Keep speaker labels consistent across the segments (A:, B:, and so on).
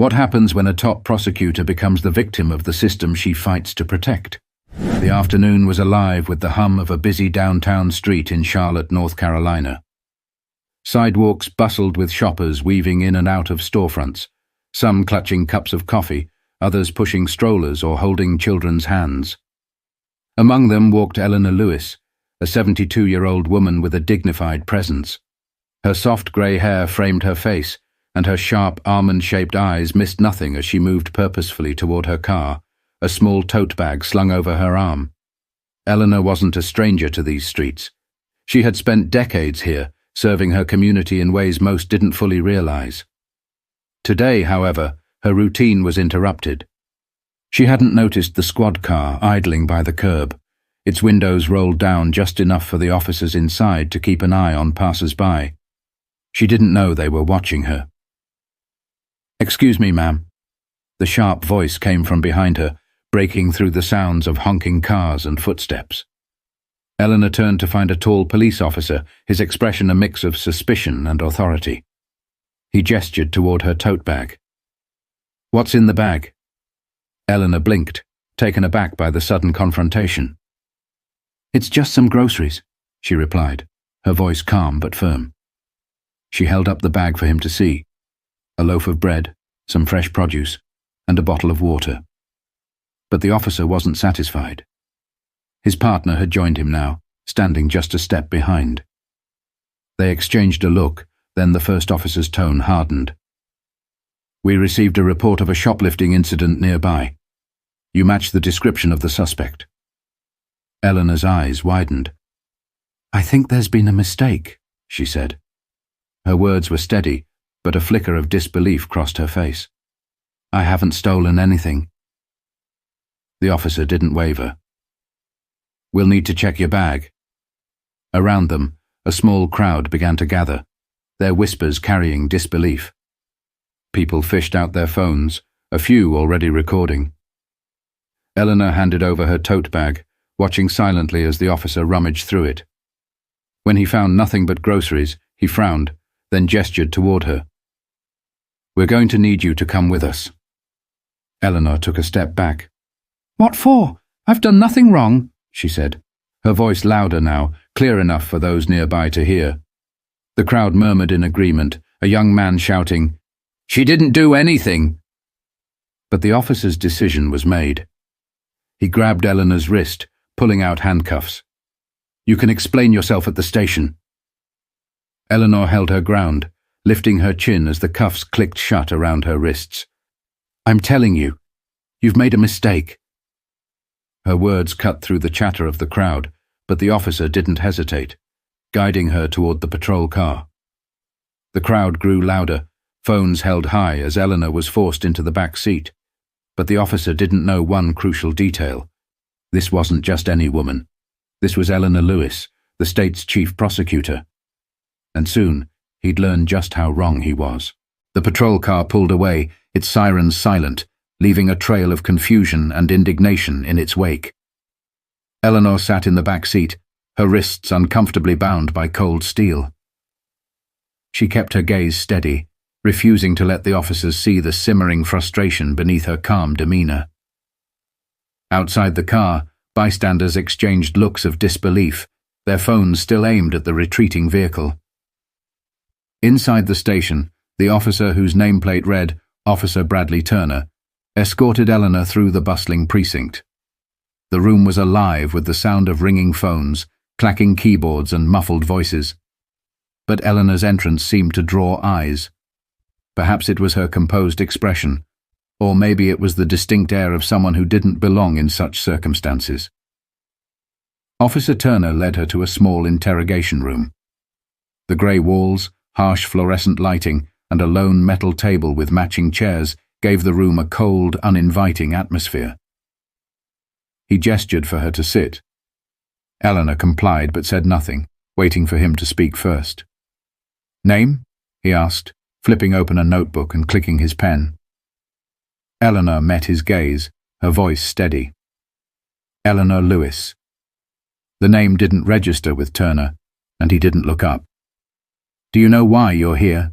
A: What happens when a top prosecutor becomes the victim of the system she fights to protect? The afternoon was alive with the hum of a busy downtown street in Charlotte, North Carolina. Sidewalks bustled with shoppers weaving in and out of storefronts, some clutching cups of coffee, others pushing strollers or holding children's hands. Among them walked Eleanor Lewis, a 72-year-old woman with a dignified presence. Her soft grey hair framed her face, and her sharp, almond-shaped eyes missed nothing as she moved purposefully toward her car, a small tote bag slung over her arm. Eleanor wasn't a stranger to these streets. She had spent decades here, serving her community in ways most didn't fully realize. Today, however, her routine was interrupted. She hadn't noticed the squad car idling by the curb, its windows rolled down just enough for the officers inside to keep an eye on passers-by. She didn't know they were watching her. "Excuse me, ma'am." The sharp voice came from behind her, breaking through the sounds of honking cars and footsteps. Eleanor turned to find a tall police officer, his expression a mix of suspicion and authority. He gestured toward her tote bag. "What's in the bag?" Eleanor blinked, taken aback by the sudden confrontation. "It's just some groceries," she replied, her voice calm but firm. She held up the bag for him to see. A loaf of bread, some fresh produce, and a bottle of water. But the officer wasn't satisfied. His partner had joined him now, standing just a step behind. They exchanged a look, then the first officer's tone hardened. "We received a report of a shoplifting incident nearby. You match the description of the suspect." Eleanor's eyes widened. "I think there's been a mistake," she said. Her words were steady, but a flicker of disbelief crossed her face. "I haven't stolen anything." The officer didn't waver. "We'll need to check your bag." Around them, a small crowd began to gather, their whispers carrying disbelief. People fished out their phones, a few already recording. Eleanor handed over her tote bag, watching silently as the officer rummaged through it. When he found nothing but groceries, he frowned, then gestured toward her. "We're going to need you to come with us." Eleanor took a step back. "What for? I've done nothing wrong," she said, her voice louder now, clear enough for those nearby to hear. The crowd murmured in agreement, a young man shouting, "She didn't do anything!" But the officer's decision was made. He grabbed Eleanor's wrist, pulling out handcuffs. "You can explain yourself at the station." Eleanor held her ground, lifting her chin as the cuffs clicked shut around her wrists. "I'm telling you, you've made a mistake." Her words cut through the chatter of the crowd, but the officer didn't hesitate, guiding her toward the patrol car. The crowd grew louder, phones held high as Eleanor was forced into the back seat. But the officer didn't know one crucial detail. This wasn't just any woman. This was Eleanor Lewis, the state's chief prosecutor. And soon, he'd learn just how wrong he was. The patrol car pulled away, its sirens silent, leaving a trail of confusion and indignation in its wake. Eleanor sat in the back seat, her wrists uncomfortably bound by cold steel. She kept her gaze steady, refusing to let the officers see the simmering frustration beneath her calm demeanor. Outside the car, bystanders exchanged looks of disbelief, their phones still aimed at the retreating vehicle. Inside the station, the officer whose nameplate read Officer Bradley Turner escorted Eleanor through the bustling precinct. The room was alive with the sound of ringing phones, clacking keyboards and muffled voices. But Eleanor's entrance seemed to draw eyes. Perhaps it was her composed expression, or maybe it was the distinct air of someone who didn't belong in such circumstances. Officer Turner led her to a small interrogation room. The grey walls, harsh fluorescent lighting, and a lone metal table with matching chairs gave the room a cold, uninviting atmosphere. He gestured for her to sit. Eleanor complied but said nothing, waiting for him to speak first. "Name?" he asked, flipping open a notebook and clicking his pen. Eleanor met his gaze, her voice steady. "Eleanor Lewis." The name didn't register with Turner, and he didn't look up. "Do you know why you're here?"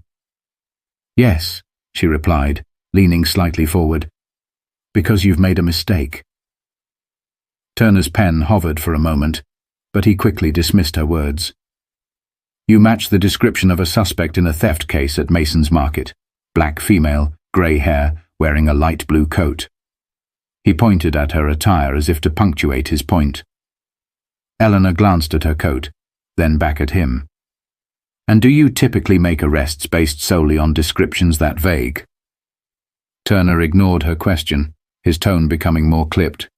A: "Yes," she replied, leaning slightly forward. Because you've made a mistake. Turner's pen hovered for a moment, but he quickly dismissed her words. You match the description of a suspect in a theft case at Mason's Market. Black female, grey hair, wearing a light blue coat. He pointed at her attire as if to punctuate his point. Eleanor glanced at her coat, then back at him. And do you typically make arrests based solely on descriptions that vague? Turner ignored her question, his tone becoming more clipped.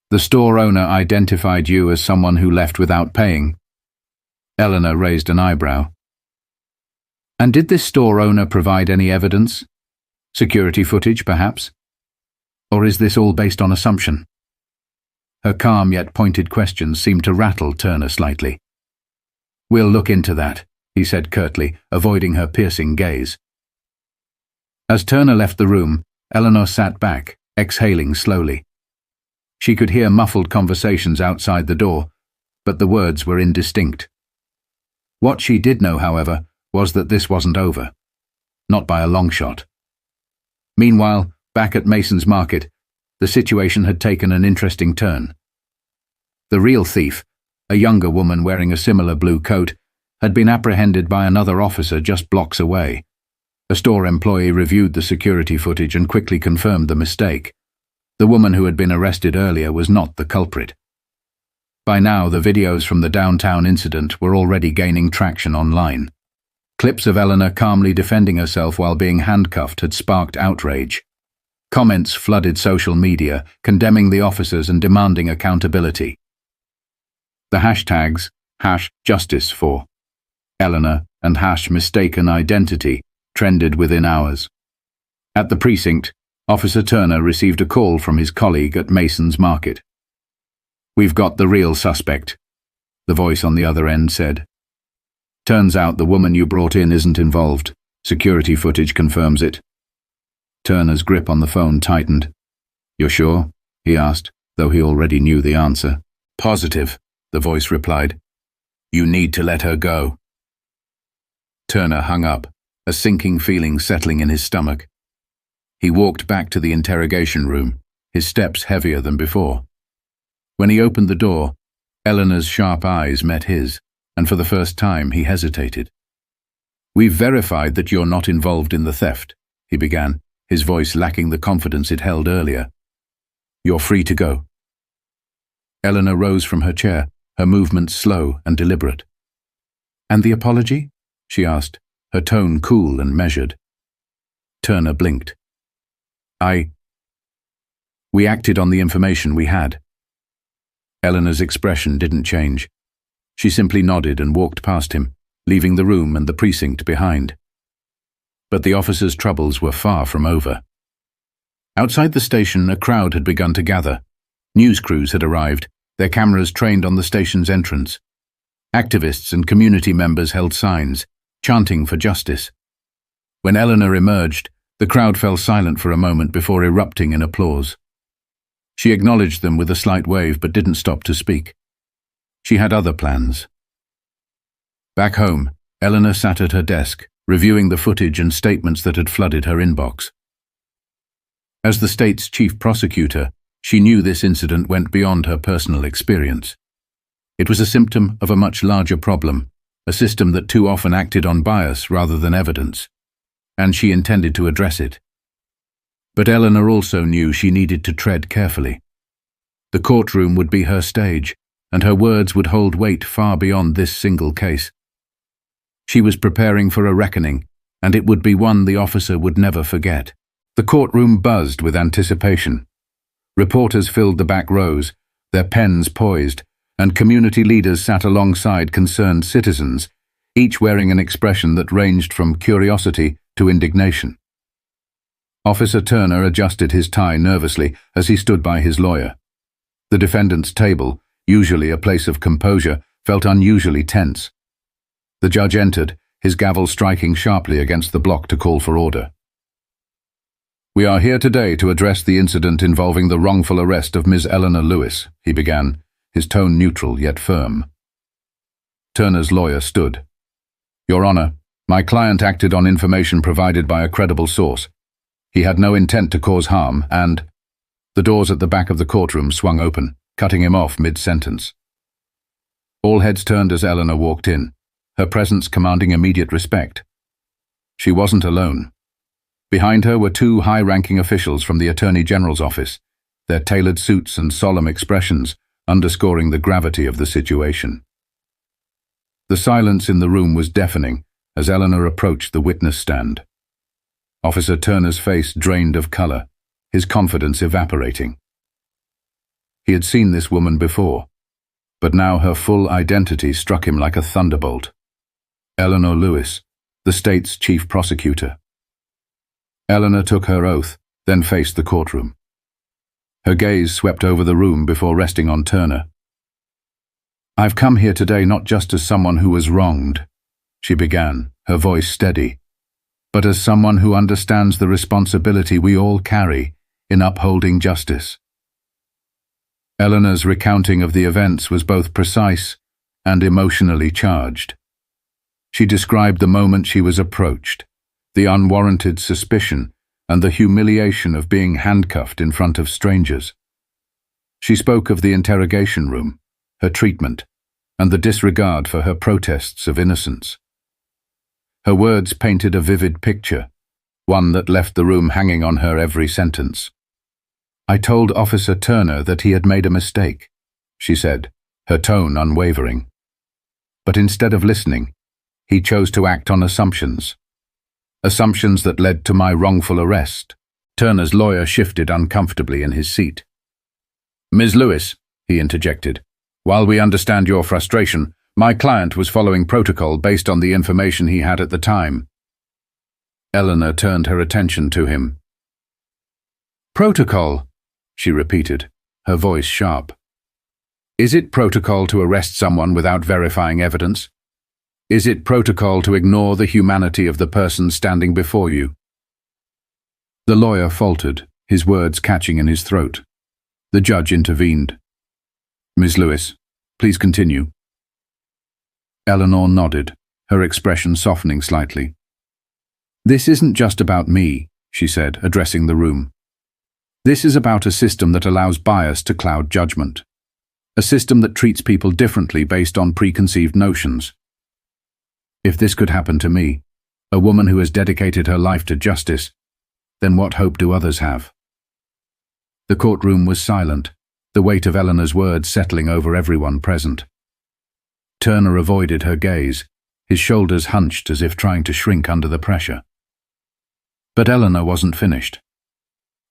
A: The store owner identified you as someone who left without paying. Eleanor raised an eyebrow. And did this store owner provide any evidence? Security footage, perhaps? Or is this all based on assumption? Her calm yet pointed questions seemed to rattle Turner slightly. We'll look into that, he said curtly, avoiding her piercing gaze. As Turner left the room, Eleanor sat back, exhaling slowly. She could hear muffled conversations outside the door, but the words were indistinct. What she did know, however, was that this wasn't over. Not by a long shot. Meanwhile, back at Mason's Market, the situation had taken an interesting turn. The real thief, a younger woman wearing a similar blue coat, had been apprehended by another officer just blocks away. A store employee reviewed the security footage and quickly confirmed the mistake. The woman who had been arrested earlier was not the culprit. By now, the videos from the downtown incident were already gaining traction online. Clips of Eleanor calmly defending herself while being handcuffed had sparked outrage. Comments flooded social media, condemning the officers and demanding accountability. The hashtags #JusticeFor Eleanor and #mistaken identity trended within hours. At the precinct, Officer Turner received a call from his colleague at Mason's Market. We've got the real suspect, the voice on the other end said. Turns out the woman you brought in isn't involved. Security footage confirms it. Turner's grip on the phone tightened. You're sure? He asked, though he already knew the answer. Positive, the voice replied. You need to let her go. Turner hung up, a sinking feeling settling in his stomach. He walked back to the interrogation room, his steps heavier than before. When he opened the door, Eleanor's sharp eyes met his, and for the first time he hesitated. We've verified that you're not involved in the theft, he began, his voice lacking the confidence it held earlier. You're free to go. Eleanor rose from her chair, her movements slow and deliberate. And the apology? She asked, her tone cool and measured. Turner blinked. We acted on the information we had. Eleanor's expression didn't change. She simply nodded and walked past him, leaving the room and the precinct behind. But the officer's troubles were far from over. Outside the station, a crowd had begun to gather. News crews had arrived, their cameras trained on the station's entrance. Activists and community members held signs, chanting for justice. When Eleanor emerged, the crowd fell silent for a moment before erupting in applause. She acknowledged them with a slight wave but didn't stop to speak. She had other plans. Back home, Eleanor sat at her desk, reviewing the footage and statements that had flooded her inbox. As the state's chief prosecutor, she knew this incident went beyond her personal experience. It was a symptom of a much larger problem, a system that too often acted on bias rather than evidence, and she intended to address it. But Eleanor also knew she needed to tread carefully. The courtroom would be her stage, and her words would hold weight far beyond this single case. She was preparing for a reckoning, and it would be one the officer would never forget. The courtroom buzzed with anticipation. Reporters filled the back rows, their pens poised, and community leaders sat alongside concerned citizens, each wearing an expression that ranged from curiosity to indignation. Officer Turner adjusted his tie nervously as he stood by his lawyer. The defendant's table, usually a place of composure, felt unusually tense. The judge entered, his gavel striking sharply against the block to call for order. We are here today to address the incident involving the wrongful arrest of Ms. Eleanor Lewis, he began, his tone neutral yet firm. Turner's lawyer stood. Your Honor, my client acted on information provided by a credible source. He had no intent to cause harm, and the doors at the back of the courtroom swung open, cutting him off mid-sentence. All heads turned as Eleanor walked in, her presence commanding immediate respect. She wasn't alone. Behind her were two high-ranking officials from the Attorney General's office, their tailored suits and solemn expressions underscoring the gravity of the situation. The silence in the room was deafening as Eleanor approached the witness stand. Officer Turner's face drained of color, his confidence evaporating. He had seen this woman before, but now her full identity struck him like a thunderbolt. Eleanor Lewis, the state's chief prosecutor. Eleanor took her oath, then faced the courtroom. Her gaze swept over the room before resting on Turner. "I've come here today not just as someone who was wronged," she began, her voice steady, "but as someone who understands the responsibility we all carry in upholding justice." Eleanor's recounting of the events was both precise and emotionally charged. She described the moment she was approached, the unwarranted suspicion, and the humiliation of being handcuffed in front of strangers. She spoke of the interrogation room, her treatment, and the disregard for her protests of innocence. Her words painted a vivid picture, one that left the room hanging on her every sentence. "I told Officer Turner that he had made a mistake," she said, her tone unwavering. "But instead of listening, he chose to act on assumptions. Assumptions that led to my wrongful arrest." Turner's lawyer shifted uncomfortably in his seat. "Ms. Lewis," he interjected, "while we understand your frustration, my client was following protocol based on the information he had at the time." Eleanor turned her attention to him. "Protocol," she repeated, her voice sharp. "Is it protocol to arrest someone without verifying evidence? Is it protocol to ignore the humanity of the person standing before you?" The lawyer faltered, his words catching in his throat. The judge intervened. "Ms. Lewis, please continue." Eleanor nodded, her expression softening slightly. "This isn't just about me," she said, addressing the room. "This is about a system that allows bias to cloud judgment. A system that treats people differently based on preconceived notions. If this could happen to me, a woman who has dedicated her life to justice, then what hope do others have?" The courtroom was silent, the weight of Eleanor's words settling over everyone present. Turner avoided her gaze, his shoulders hunched as if trying to shrink under the pressure. But Eleanor wasn't finished.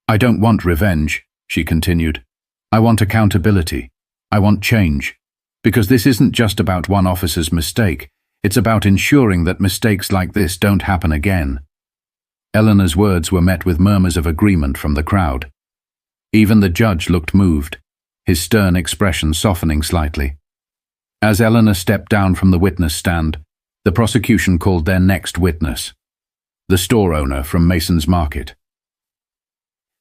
A: "I don't want revenge," she continued. "I want accountability. I want change. Because this isn't just about one officer's mistake. It's about ensuring that mistakes like this don't happen again." Eleanor's words were met with murmurs of agreement from the crowd. Even the judge looked moved, his stern expression softening slightly. As Eleanor stepped down from the witness stand, the prosecution called their next witness, the store owner from Mason's Market.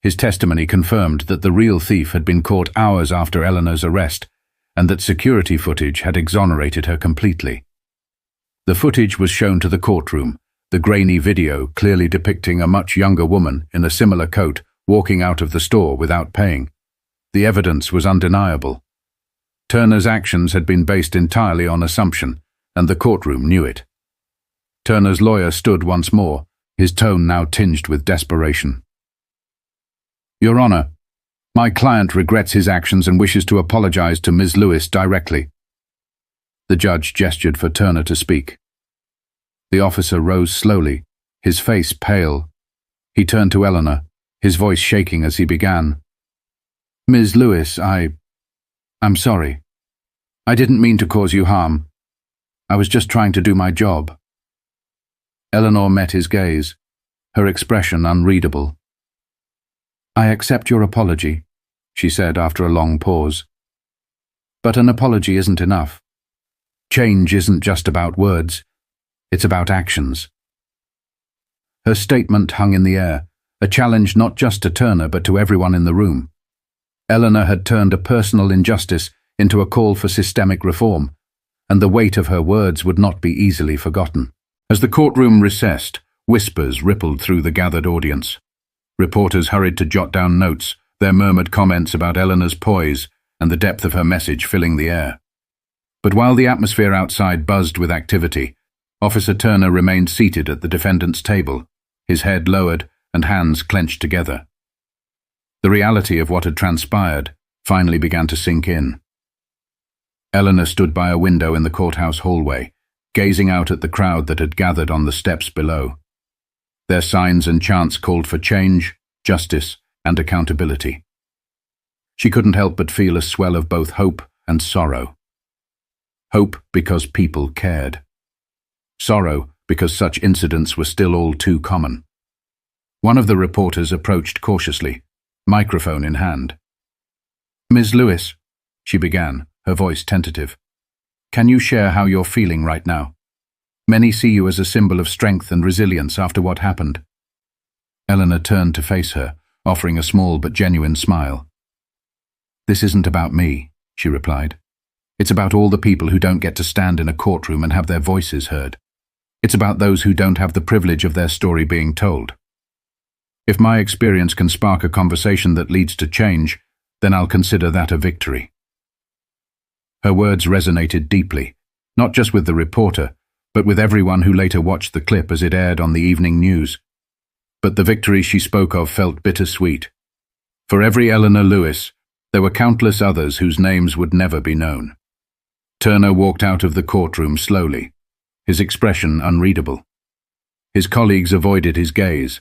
A: His testimony confirmed that the real thief had been caught hours after Eleanor's arrest and that security footage had exonerated her completely. The footage was shown to the courtroom, the grainy video clearly depicting a much younger woman in a similar coat walking out of the store without paying. The evidence was undeniable. Turner's actions had been based entirely on assumption, and the courtroom knew it. Turner's lawyer stood once more, his tone now tinged with desperation. "Your Honor, my client regrets his actions and wishes to apologize to Ms. Lewis directly." The judge gestured for Turner to speak. The officer rose slowly, his face pale. He turned to Eleanor, his voice shaking as he began. "Ms. Lewis, I'm sorry. I didn't mean to cause you harm. I was just trying to do my job." Eleanor met his gaze, her expression unreadable. "I accept your apology," she said after a long pause. "But an apology isn't enough. Change isn't just about words, it's about actions." Her statement hung in the air, a challenge not just to Turner but to everyone in the room. Eleanor had turned a personal injustice into a call for systemic reform, and the weight of her words would not be easily forgotten. As the courtroom recessed, whispers rippled through the gathered audience. Reporters hurried to jot down notes, their murmured comments about Eleanor's poise and the depth of her message filling the air. But while the atmosphere outside buzzed with activity, Officer Turner remained seated at the defendant's table, his head lowered and hands clenched together. The reality of what had transpired finally began to sink in. Eleanor stood by a window in the courthouse hallway, gazing out at the crowd that had gathered on the steps below. Their signs and chants called for change, justice, and accountability. She couldn't help but feel a swell of both hope and sorrow. Hope because people cared. Sorrow because such incidents were still all too common. One of the reporters approached cautiously, microphone in hand. "Ms. Lewis," she began, her voice tentative, "can you share how you're feeling right now? Many see you as a symbol of strength and resilience after what happened." Eleanor turned to face her, offering a small but genuine smile. "This isn't about me," she replied. "It's about all the people who don't get to stand in a courtroom and have their voices heard. It's about those who don't have the privilege of their story being told. If my experience can spark a conversation that leads to change, then I'll consider that a victory." Her words resonated deeply, not just with the reporter, but with everyone who later watched the clip as it aired on the evening news. But the victory she spoke of felt bittersweet. For every Eleanor Lewis, there were countless others whose names would never be known. Turner walked out of the courtroom slowly, his expression unreadable. His colleagues avoided his gaze,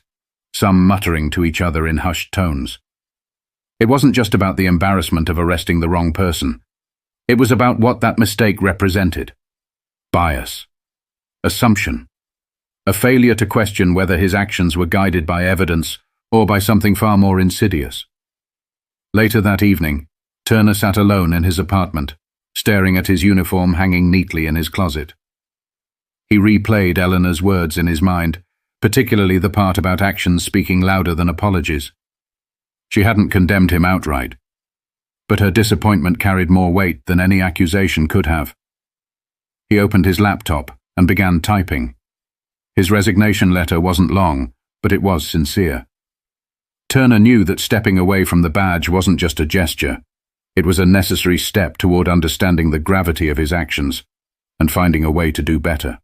A: some muttering to each other in hushed tones. It wasn't just about the embarrassment of arresting the wrong person. It was about what that mistake represented. Bias. Assumption. A failure to question whether his actions were guided by evidence or by something far more insidious. Later that evening, Turner sat alone in his apartment, staring at his uniform hanging neatly in his closet. He replayed Eleanor's words in his mind, particularly the part about actions speaking louder than apologies. She hadn't condemned him outright, but her disappointment carried more weight than any accusation could have. He opened his laptop and began typing. His resignation letter wasn't long, but it was sincere. Turner knew that stepping away from the badge wasn't just a gesture. It was a necessary step toward understanding the gravity of his actions and finding a way to do better.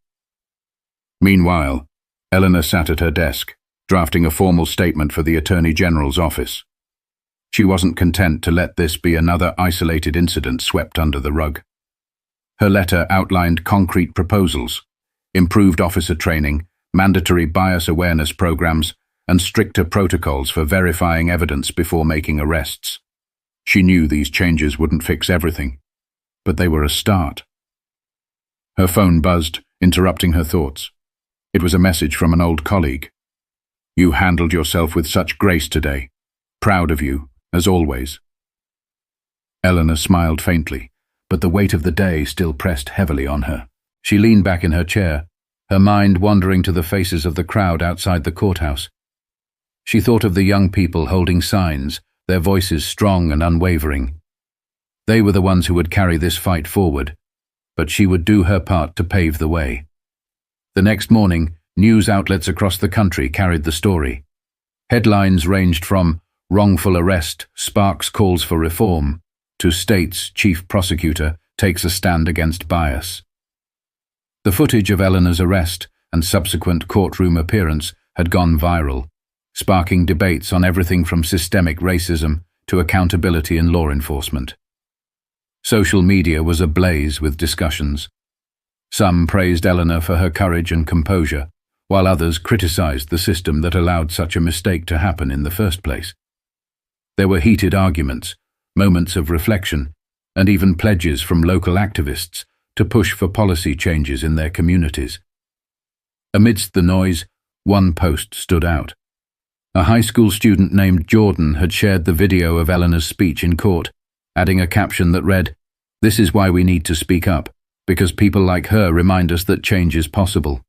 A: Meanwhile, Eleanor sat at her desk, drafting a formal statement for the Attorney General's office. She wasn't content to let this be another isolated incident swept under the rug. Her letter outlined concrete proposals, improved officer training, mandatory bias awareness programs, and stricter protocols for verifying evidence before making arrests. She knew these changes wouldn't fix everything, but they were a start. Her phone buzzed, interrupting her thoughts. It was a message from an old colleague. "You handled yourself with such grace today. Proud of you, as always." Eleanor smiled faintly, but the weight of the day still pressed heavily on her. She leaned back in her chair, her mind wandering to the faces of the crowd outside the courthouse. She thought of the young people holding signs, their voices strong and unwavering. They were the ones who would carry this fight forward, but she would do her part to pave the way. The next morning, news outlets across the country carried the story. Headlines ranged from "Wrongful arrest sparks calls for reform" to "State's Chief Prosecutor takes a stand against bias." The footage of Eleanor's arrest and subsequent courtroom appearance had gone viral, sparking debates on everything from systemic racism to accountability in law enforcement. Social media was ablaze with discussions. Some praised Eleanor for her courage and composure, while others criticized the system that allowed such a mistake to happen in the first place. There were heated arguments, moments of reflection, and even pledges from local activists to push for policy changes in their communities. Amidst the noise, one post stood out. A high school student named Jordan had shared the video of Eleanor's speech in court, adding a caption that read, "This is why we need to speak up, because people like her remind us that change is possible."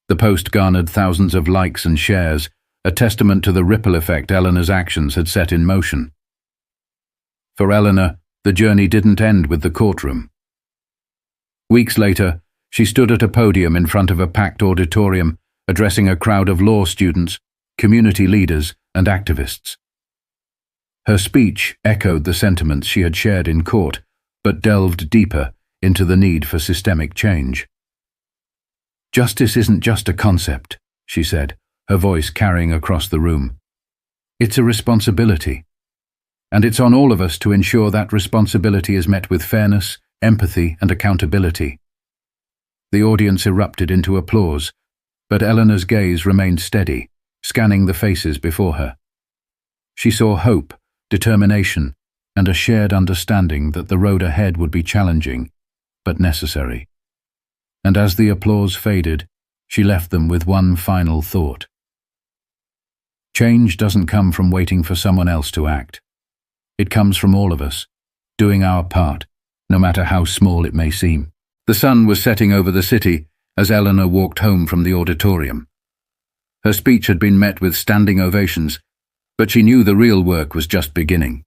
A: The post garnered thousands of likes and shares, a testament to the ripple effect Eleanor's actions had set in motion. For Eleanor, the journey didn't end with the courtroom. Weeks later, she stood at a podium in front of a packed auditorium, addressing a crowd of law students, community leaders, and activists. Her speech echoed the sentiments she had shared in court, but delved deeper into the need for systemic change. "Justice isn't just a concept," she said, her voice carrying across the room. "It's a responsibility. And it's on all of us to ensure that responsibility is met with fairness, empathy, and accountability." The audience erupted into applause, but Eleanor's gaze remained steady, scanning the faces before her. She saw hope, determination, and a shared understanding that the road ahead would be challenging, but necessary. And as the applause faded, she left them with one final thought. Change doesn't come from waiting for someone else to act. It comes from all of us, doing our part, no matter how small it may seem. The sun was setting over the city as Eleanor walked home from the auditorium. Her speech had been met with standing ovations, but she knew the real work was just beginning.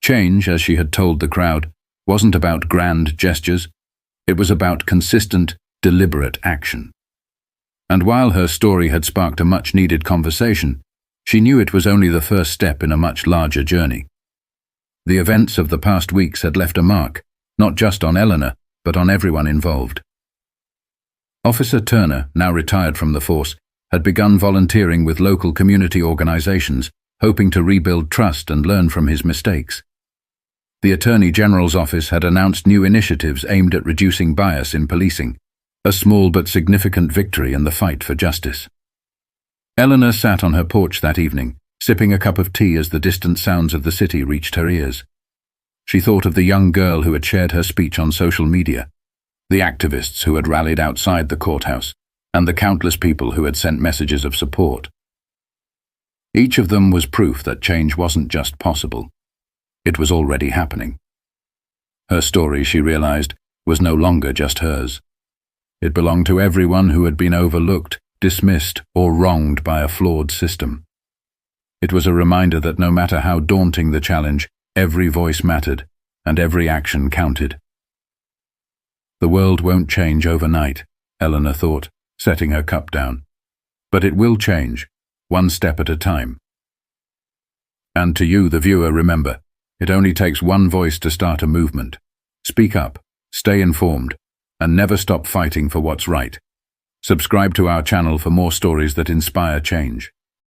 A: Change, as she had told the crowd, wasn't about grand gestures. It was about consistent, deliberate action. And while her story had sparked a much-needed conversation, she knew it was only the first step in a much larger journey. The events of the past weeks had left a mark, not just on Eleanor, but on everyone involved. Officer Turner, now retired from the force, had begun volunteering with local community organizations, hoping to rebuild trust and learn from his mistakes. The Attorney General's office had announced new initiatives aimed at reducing bias in policing, a small but significant victory in the fight for justice. Eleanor sat on her porch that evening, sipping a cup of tea as the distant sounds of the city reached her ears. She thought of the young girl who had shared her speech on social media, the activists who had rallied outside the courthouse, and the countless people who had sent messages of support. Each of them was proof that change wasn't just possible. It was already happening. Her story, she realized, was no longer just hers. It belonged to everyone who had been overlooked, dismissed, or wronged by a flawed system. It was a reminder that no matter how daunting the challenge, every voice mattered, and every action counted. The world won't change overnight, Eleanor thought, setting her cup down. But it will change, one step at a time. And to you, the viewer, remember, it only takes one voice to start a movement. Speak up, stay informed, and never stop fighting for what's right. Subscribe to our channel for more stories that inspire change.